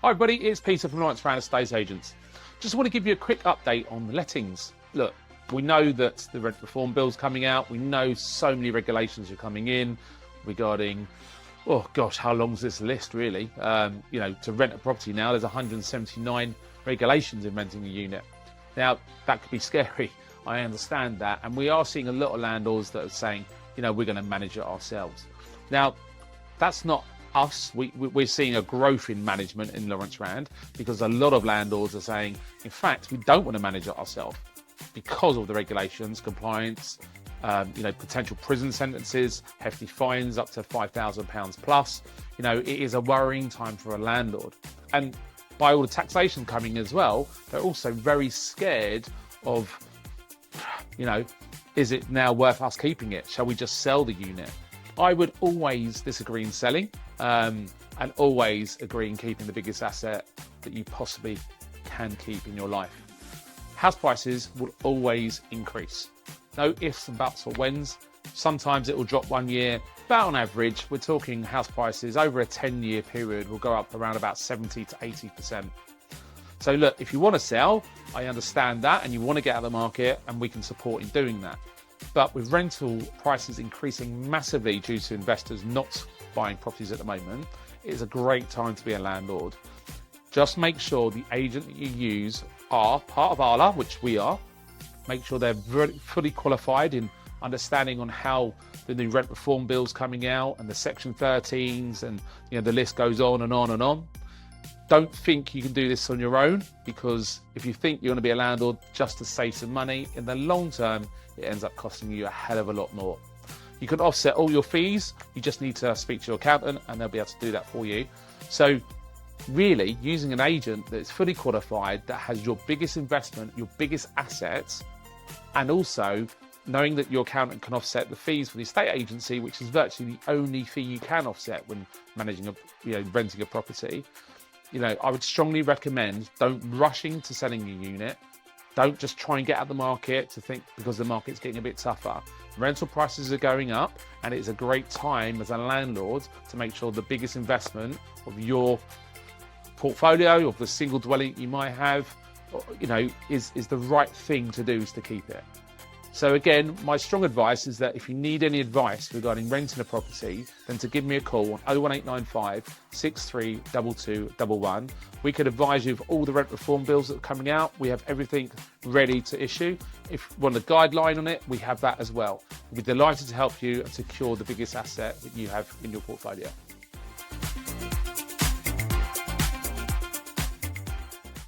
Hi everybody, it's Peter from Lawrence Brown Estate Agents. Just want to give you a quick update on the lettings. Look, we know that the rent reform bill's coming out. We know so many regulations are coming in regarding, oh gosh, how long's this list really? To rent a property now, there's 179 regulations in renting a unit. Now, that could be scary. I understand that. And we are seeing a lot of landlords that are saying, we're going to manage it ourselves. Now, that's not us. We're seeing a growth in management in Lawrence Rand because a lot of landlords are saying, in fact, we don't want to manage it ourselves because of the regulations, compliance, potential prison sentences, hefty fines up to £5,000 plus. It is a worrying time for a landlord. And by all the taxation coming as well, they're also very scared of, is it now worth us keeping it? Shall we just sell the unit? I would always disagree in selling and always agree in keeping the biggest asset that you possibly can keep in your life. House prices will always increase. No ifs and buts or whens. Sometimes it will drop 1 year, but on average, we're talking house prices over a 10-year period will go up around about 70 to 80%. So look, if you want to sell, I understand that and you want to get out of the market and we can support in doing that. But with rental prices increasing massively due to investors not buying properties at the moment, it is a great time to be a landlord. Just make sure the agent that you use are part of ALA, which we are. Make sure they're fully qualified in understanding on how the new rent reform bill's coming out and the Section 13s and the list goes on and on and on. Don't think you can do this on your own, because if you think you're going to be a landlord just to save some money, in the long term, it ends up costing you a hell of a lot more. You can offset all your fees. You just need to speak to your accountant and they'll be able to do that for you. So really, using an agent that's fully qualified, that has your biggest investment, your biggest assets, and also knowing that your accountant can offset the fees for the estate agency, which is virtually the only fee you can offset when managing renting a property. I would strongly recommend don't rush into selling your unit. Don't just try and get out of the market to think because the market's getting a bit tougher. Rental prices are going up and it's a great time as a landlord to make sure the biggest investment of your portfolio, of the single dwelling you might have, is the right thing to do, is to keep it. So again, my strong advice is that if you need any advice regarding renting a property, then to give me a call on 01895 632211. We could advise you of all the rent reform bills that are coming out. We have everything ready to issue. If you want a guideline on it, we have that as well. We'd be delighted to help you and secure the biggest asset that you have in your portfolio.